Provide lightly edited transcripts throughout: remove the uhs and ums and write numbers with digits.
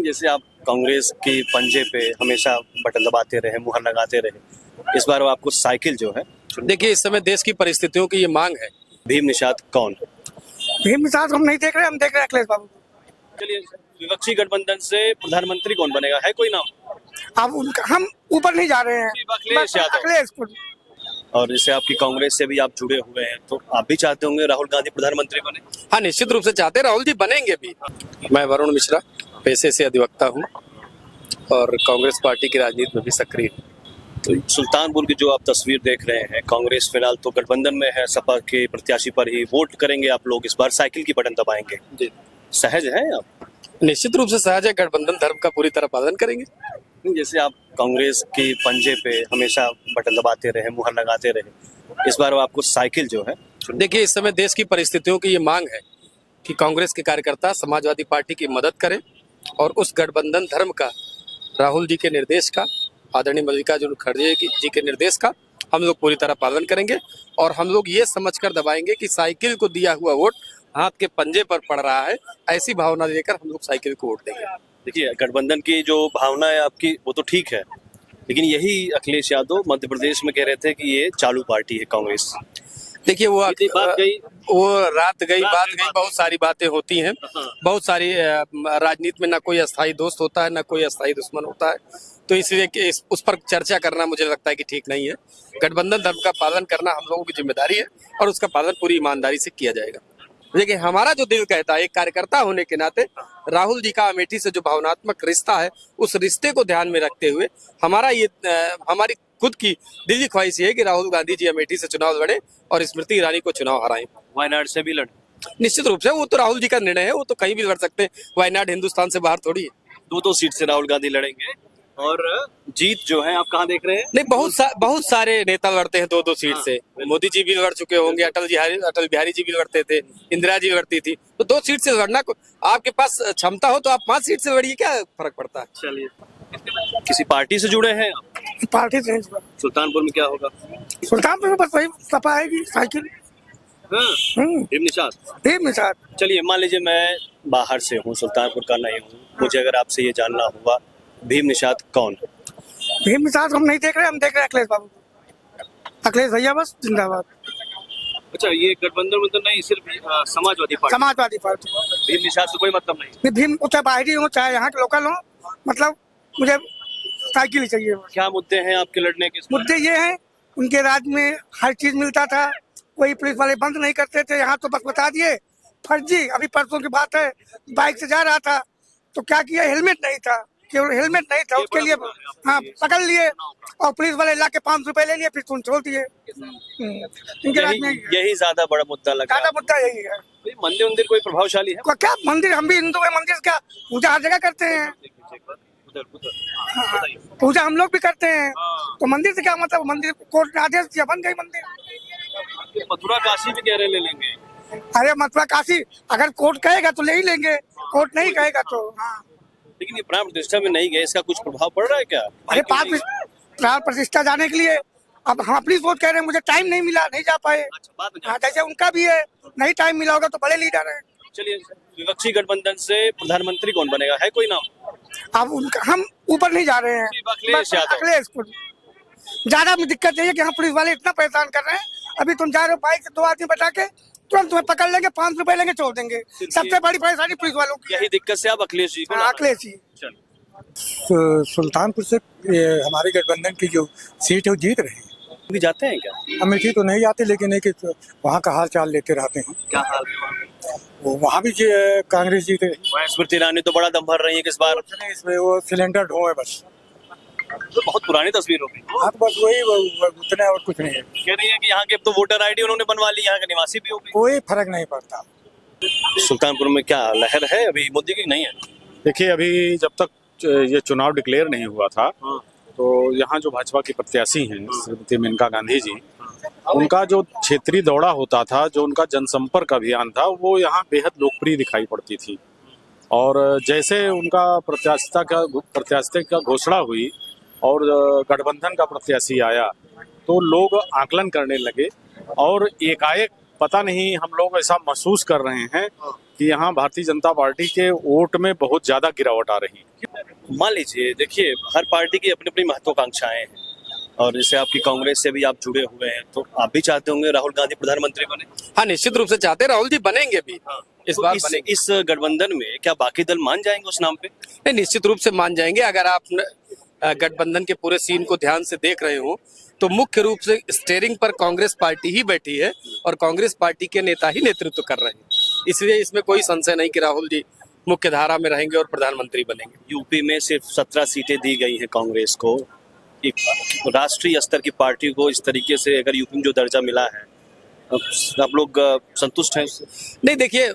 जैसे आप कांग्रेस की पंजे पे हमेशा बटन दबाते रहे, मुहर लगाते रहे, इस बार वो आपको साइकिल जो है। देखिए, इस समय देश की परिस्थितियों की ये मांग है। भीम निषाद कौन? भीम निषाद हम नहीं देख रहे, हम देख रहे हैं अखिलेश बाबू। चलिए, विपक्षी गठबंधन से प्रधानमंत्री कौन बनेगा, है कोई नाम? अब हम ऊपर नहीं जा रहे हैं, अखिलेश बस यादव। अखिलेश को। और जैसे आपकी कांग्रेस से भी आप जुड़े हुए हैं, तो आप भी चाहते होंगे राहुल गांधी प्रधानमंत्री बने? हाँ, निश्चित रूप से चाहते हैं, राहुल जी बनेंगे भी। मैं वरुण मिश्रा, पेशे से अधिवक्ता हूँ और कांग्रेस पार्टी की राजनीति में भी सक्रिय हूँ। तो सुल्तानपुर की जो आप तस्वीर देख रहे हैं, कांग्रेस फिलहाल तो गठबंधन में है, सपा के प्रत्याशी पर ही वोट करेंगे आप लोग, इस बार साइकिल की बटन दबाएंगे। जी, सहज है आप? निश्चित रूप से सहज है, गठबंधन धर्म का पूरी तरह पालन करेंगे। जैसे आप कांग्रेस की पंजे पे हमेशा बटन दबाते रहे, मुहर लगाते रहे, इस बार वो आपको साइकिल जो है। देखिए, इस समय देश की परिस्थितियों की ये मांग है कि कांग्रेस के कार्यकर्ता समाजवादी पार्टी की मदद करें और उस गठबंधन धर्म का, राहुल जी के निर्देश का, आदरणीय मल्लिकार्जुन खड़गे जी के निर्देश का हम लोग पूरी तरह पालन करेंगे और हम लोग ये समझकर दबाएंगे कि साइकिल को दिया हुआ वोट हाथ के पंजे पर पड़ रहा है, ऐसी भावना लेकर हम लोग साइकिल को वोट देंगे। देखिए, गठबंधन की जो भावना है आपकी, वो तो ठीक है, लेकिन यही अखिलेश यादव मध्य प्रदेश में कह रहे थे कि ये चालू पार्टी है कांग्रेस। देखिए, वो इतनी बात गई, वो बात गई, बहुत सारी बातें होती हैं, बहुत सारी राजनीति में ना कोई अस्थायी दोस्त होता है, ना कोई अस्थायी दुश्मन होता है, तो इसलिए कि उस पर चर्चा करना मुझे लगता है कि ठीक नहीं है। गठबंधन धर्म का पालन करना हम लोगों की जिम्मेदारी है और उसका पालन पूरी ईमानदारी से किया जाएगा। लेकिन हमारा जो दिल कहता है, एक कार्यकर्ता होने के नाते, राहुल जी का अमेठी से जो भावनात्मक रिश्ता है, उस रिश्ते को ध्यान में रखते हुए हमारी खुद की दिल की ख्वाहिश ये है कि राहुल गांधी जी अमेठी से चुनाव लड़े और स्मृति ईरानी को चुनाव हराएं। वायनाड से भी लड़े? निश्चित रूप से, वो तो राहुल जी का निर्णय है, वो तो कहीं भी लड़ सकते हैं। वायनाड हिंदुस्तान से बाहर थोड़ी है। दो सीट से राहुल गांधी लड़ेंगे और जीत जो है आप कहाँ देख रहे हैं? नहीं, बहुत सारे नेता लड़ते हैं दो सीट से। मोदी जी भी लड़ चुके होंगे, अटल बिहारी जी भी लड़ते थे, इंदिरा जी लड़ती थी, तो 2 सीट से लड़ना, आपके पास क्षमता हो तो आप 5 सीट से लड़िए, क्या फर्क पड़ता है। चलिए, किसी पार्टी से जुड़े हैं आप? पार्टी से सुल्तानपुर में क्या होगा? सुल्तानपुर में बस वही सपा आएगी, साइकिल। भीम निषाद। भीम निषाद। चलिए, मान लीजिए मैं बाहर से हूँ, सुल्तानपुर का नहीं हूँ, मुझे अगर आपसे ये जानना हुआ, भीम निषाद कौन? भीम निषाद हम नहीं देख रहे, हम देख रहे हैं अखिलेश बाबू। अखिलेश भैया बस जिंदाबाद। अच्छा, ये गठबंधन में तो नहीं, सिर्फ समाजवादी पार्टी? समाजवादी पार्टी। भीम निषाद से कोई मतलब नहीं? भीम चाहे बाहरी हो चाहे यहाँ के लोकल हो, मतलब मुझे साइकिल ही चाहिए। क्या मुद्दे हैं आपके लड़ने के? मुद्दे ये हैं, उनके राज्य में हर चीज मिलता था, कोई पुलिस वाले बंद नहीं करते थे, यहाँ तो बस बता दिए फर्जी। अभी परसों की बात है, बाइक से जा रहा था तो क्या किया, हेलमेट नहीं था, केवल हेलमेट नहीं था, उसके लिए हाँ पकड़ लिए और पुलिस वाले ला के 500 रुपए ले लिए, फिर तुम छोड़ दिए। इनके राज्य में यही ज्यादा बड़ा मुद्दा लगा। ज्यादा मुद्दा यही है। मंदिर कोई प्रभावशाली है? क्या मंदिर, हम भी हिंदू है, मंदिर क्या पूजा हर जगह करते हैं, पूजा हम लोग भी करते हैं, तो मंदिर से क्या मतलब, मंदिर कोर्ट ने आदेश दिया, बन गई मंदिर। मथुरा काशी भी कह रहे ले लेंगे। अरे मथुरा काशी अगर कोर्ट कहेगा तो ले ही लेंगे, कोर्ट नहीं कहेगा तो हाँ। लेकिन ये प्राण प्रतिष्ठा में नहीं गए, इसका कुछ प्रभाव पड़ रहा है क्या? अरे प्राण प्रतिष्ठा जाने के लिए अब हम अपनी सोच कह रहे हैं, मुझे टाइम नहीं मिला, नहीं जा पाए। हाँ, जैसे उनका भी है, नहीं टाइम मिला होगा तो बड़े लीडर है। चलिए, विपक्षी गठबंधन से प्रधानमंत्री कौन बनेगा, है कोई नाम? अब हम ऊपर नहीं जा रहे हैं, अखिलेश यादव। अखिलेश को ज्यादा दिक्कत है कि यहाँ पुलिस वाले इतना परेशान कर रहे हैं। अभी तुम जा रहे हो बाइक से 2 आदमी बैठा के, तुरंत तुम्हें पकड़ लेंगे, 500 रुपए लेंगे, छोड़ देंगे। सबसे बड़ी परेशानी पुलिस वालों की। यही दिक्कत से आप अखिलेश जी को? अखिलेश जी। सुल्तानपुर से हमारे गठबंधन की जो सीट है वो जीत रही है। भी जाते हैं क्या? अमेठी तो नहीं जाते, लेकिन एक वहाँ का हाल चाल लेते रहते हैं। क्या हाल है वहाँ भी कांग्रेस जीते। स्मृति ईरानी तो बड़ा दम भर रही है किस बार? इसमें वो सिलेंडर ढो है बस। तो बहुत पुरानी तस्वीर हो गई। हाँ, तो बस वही उतना और कुछ नहीं है। कह रही है कि यहाँ के अब तो वोटर आईडी उन्होंने बनवा ली, यहाँ के निवासी भी हो गए। कोई फर्क नहीं पड़ता। सुल्तानपुर में क्या लहर है अभी मोदी की? नहीं है। देखिए, अभी जब तक ये चुनाव डिक्लेयर नहीं हुआ था, तो यहाँ जो भाजपा की प्रत्याशी हैं श्रीमती मेनका गांधी जी, उनका जो क्षेत्रीय दौरा होता था, जो उनका जनसंपर्क अभियान था, वो यहाँ बेहद लोकप्रिय दिखाई पड़ती थी। और जैसे उनका प्रत्याशिता का घोषणा हुई और गठबंधन का प्रत्याशी आया, तो लोग आकलन करने लगे और एकाएक पता नहीं, हम लोग ऐसा महसूस कर रहे हैं कि यहाँ भारतीय जनता पार्टी के वोट में बहुत ज्यादा गिरावट आ रही है। मान लीजिए, देखिए हर पार्टी की अपनी अपनी महत्वाकांक्षाएं हैं और जैसे आपकी कांग्रेस से भी आप जुड़े हुए हैं, तो आप भी चाहते होंगे राहुल गांधी प्रधानमंत्री बने। हाँ, निश्चित रूप से चाहते हैं, राहुल जी बनेंगे भी। इस तो बार बनेंगे। इस गठबंधन में क्या बाकी दल मान जाएंगे उस नाम पे? नहीं, निश्चित रूप से मान जाएंगे। अगर आप गठबंधन के पूरे सीन को ध्यान से देख रहे हो तो मुख्य रूप से स्टीयरिंग पर कांग्रेस पार्टी ही बैठी है और कांग्रेस पार्टी के नेता ही नेतृत्व कर रहे हैं। इसलिए इसमें कोई संशय नहीं कि राहुल जी मुख्य धारा में रहेंगे और प्रधानमंत्री बनेंगे। यूपी में सिर्फ 17 सीटें दी गई हैं कांग्रेस को। एक राष्ट्रीय स्तर की पार्टी को इस तरीके से अगर यूपी में जो दर्जा मिला है, आप लोग संतुष्ट हैं उससे? नहीं, देखिए,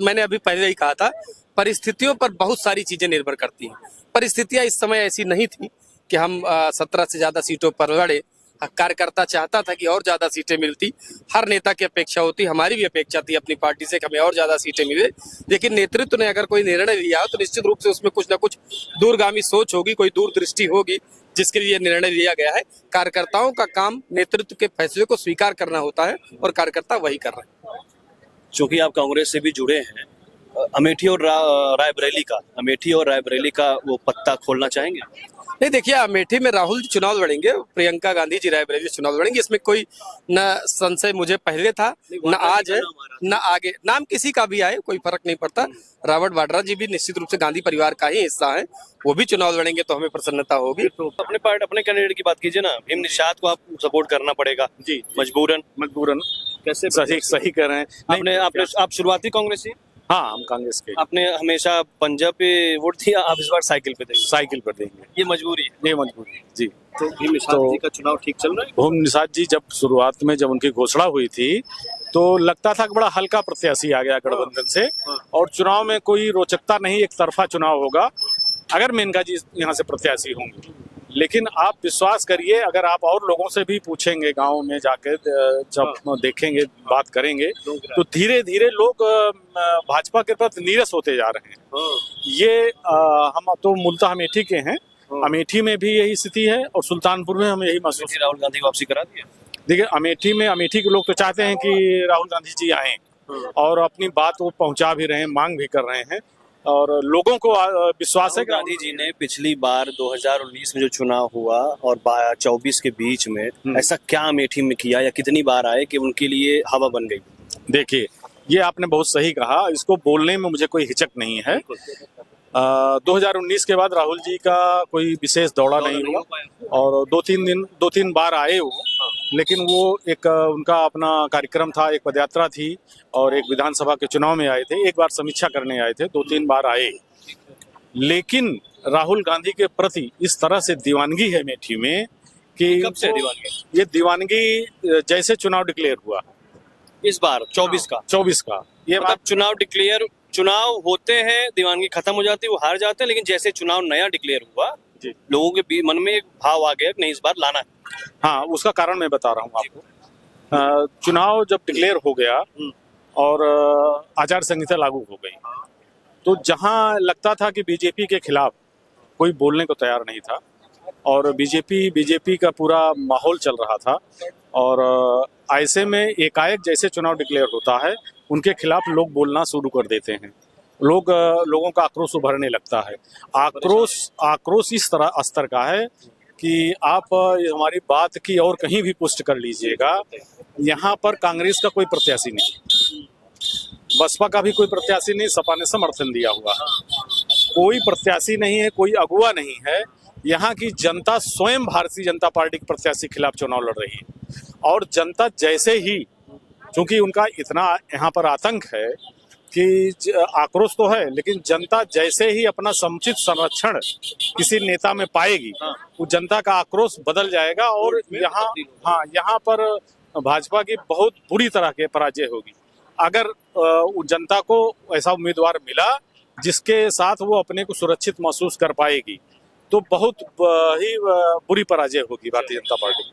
मैंने अभी पहले ही कहा था, परिस्थितियों पर बहुत सारी चीजें निर्भर करती हैं। परिस्थितियां इस समय ऐसी नहीं थी कि हम 17 से ज्यादा सीटों पर लड़े। कार्यकर्ता चाहता था कि और ज्यादा सीटें मिलती, हर नेता की अपेक्षा होती, हमारी भी अपेक्षा थी अपनी पार्टी से कि हमें और ज्यादा सीटें मिले। लेकिन नेतृत्व ने अगर कोई निर्णय लिया हो तो निश्चित रूप से उसमें कुछ ना कुछ दूरगामी सोच होगी, कोई दूरदृष्टि होगी जिसके लिए निर्णय लिया गया है। कार्यकर्ताओं का काम नेतृत्व के फैसले को स्वीकार करना होता है और कार्यकर्ता वही कर रहे हैं। चूंकि आप कांग्रेस से भी जुड़े हैं, अमेठी और अमेठी और रायबरेली का वो पत्ता खोलना चाहेंगे? नहीं, देखिए, अमेठी में राहुल जी चुनाव लड़ेंगे, प्रियंका गांधी जी रायबरेली चुनाव लड़ेंगे। इसमें कोई न संशय मुझे पहले था, न आज है, न आगे। नाम किसी का भी आए कोई फर्क नहीं पड़ता। रॉबर्ट वाड्रा जी भी निश्चित रूप से गांधी परिवार का ही हिस्सा है, वो भी चुनाव लड़ेंगे तो हमें प्रसन्नता होगी। तो अपने कैंडिडेट की बात कीजिए ना, भीम निषाद को आप सपोर्ट करना पड़ेगा जी, मजबूरन। कैसे? सही कर रहे हैं। आप शुरुआती कांग्रेसी? हाँ, हम कांग्रेस के। आपने हमेशा पंजाब पे वोट दिया, आप इस बार साइकिल पे देंगे? साइकिल पर देंगे। ये मजबूरी है? ये मजबूरी है जी। तो भीम निषाद जी का चुनाव ठीक चल रहा है? भीम निषाद जी जब शुरुआत में जब उनकी घोषणा हुई थी तो लगता था कि बड़ा हल्का प्रत्याशी आ गया गठबंधन से और चुनाव में कोई रोचकता नहीं, एक तरफा चुनाव होगा अगर मेनका जी यहाँ से प्रत्याशी होंगे। लेकिन आप विश्वास करिए, अगर आप और लोगों से भी पूछेंगे, गांव में जाकर जब देखेंगे, बात करेंगे, तो धीरे धीरे लोग भाजपा के प्रति नीरस होते जा रहे हैं। ये हम तो मूलतः अमेठी के हैं, अमेठी में भी यही स्थिति है और सुल्तानपुर में हम यही महसूस। राहुल गांधी को वापसी करा दिया? देखिए, अमेठी के लोग तो चाहते हैं कि राहुल गांधी जी आए और अपनी बात वो पहुंचा भी रहे हैं, मांग भी कर रहे हैं और लोगों को विश्वास है कि गांधी जी ने पिछली बार 2019 में जो चुनाव हुआ और 24 के बीच में ऐसा क्या अमेठी में किया या कितनी बार आए कि उनके लिए हवा बन गई? देखिए, ये आपने बहुत सही कहा, इसको बोलने में मुझे कोई हिचक नहीं है। 2019 के बाद राहुल जी का कोई विशेष दौड़ा नहीं हुआ और दो तीन बार आए वो, लेकिन वो एक उनका अपना कार्यक्रम था, एक पदयात्रा थी और एक विधानसभा के चुनाव में आए थे, एक बार समीक्षा करने आए थे, 2-3 बार आए। लेकिन राहुल गांधी के प्रति इस तरह से दीवानगी है अमेठी में कि कब से दीवानगी? ये दीवानगी जैसे चुनाव डिक्लेयर हुआ इस बार 24 का ये मतलब चुनाव होते हैं, दीवानगी खत्म हो जाती है, वो हार जाते हैं, लेकिन जैसे चुनाव नया डिक्लेयर हुआ जी, लोगों के मन में एक भाव आ गया कि नहीं इस बार लाना है। हाँ, उसका कारण मैं बता रहा हूँ आपको। चुनाव जब डिक्लेयर हो गया और आचार संहिता लागू हो गई, तो जहां लगता था कि बीजेपी के खिलाफ कोई बोलने को तैयार नहीं था और बीजेपी का पूरा माहौल चल रहा था और ऐसे में एकाएक जैसे चुनाव डिक्लेयर होता है, उनके खिलाफ लोग बोलना शुरू कर देते हैं। लोगों का आक्रोश उभरने लगता है। आक्रोश इस तरह स्तर का है कि आप हमारी बात की और कहीं भी पुष्ट कर लीजिएगा, यहाँ पर कांग्रेस का कोई प्रत्याशी नहीं, बसपा का भी कोई प्रत्याशी नहीं, सपा ने समर्थन दिया हुआ, कोई प्रत्याशी नहीं है, कोई अगुवा नहीं है। यहाँ की जनता स्वयं भारतीय जनता पार्टी के प्रत्याशी के खिलाफ चुनाव लड़ रही है और जनता जैसे ही, क्योंकि उनका इतना यहाँ पर आतंक है कि आक्रोश तो है, लेकिन जनता जैसे ही अपना समुचित संरक्षण किसी नेता में पाएगी, वो जनता का आक्रोश बदल जाएगा और यहाँ पर भाजपा की बहुत बुरी तरह के पराजय होगी। अगर जनता को ऐसा उम्मीदवार मिला जिसके साथ वो अपने को सुरक्षित महसूस कर पाएगी, तो बहुत ही बुरी पराजय होगी भारतीय जनता पार्टी।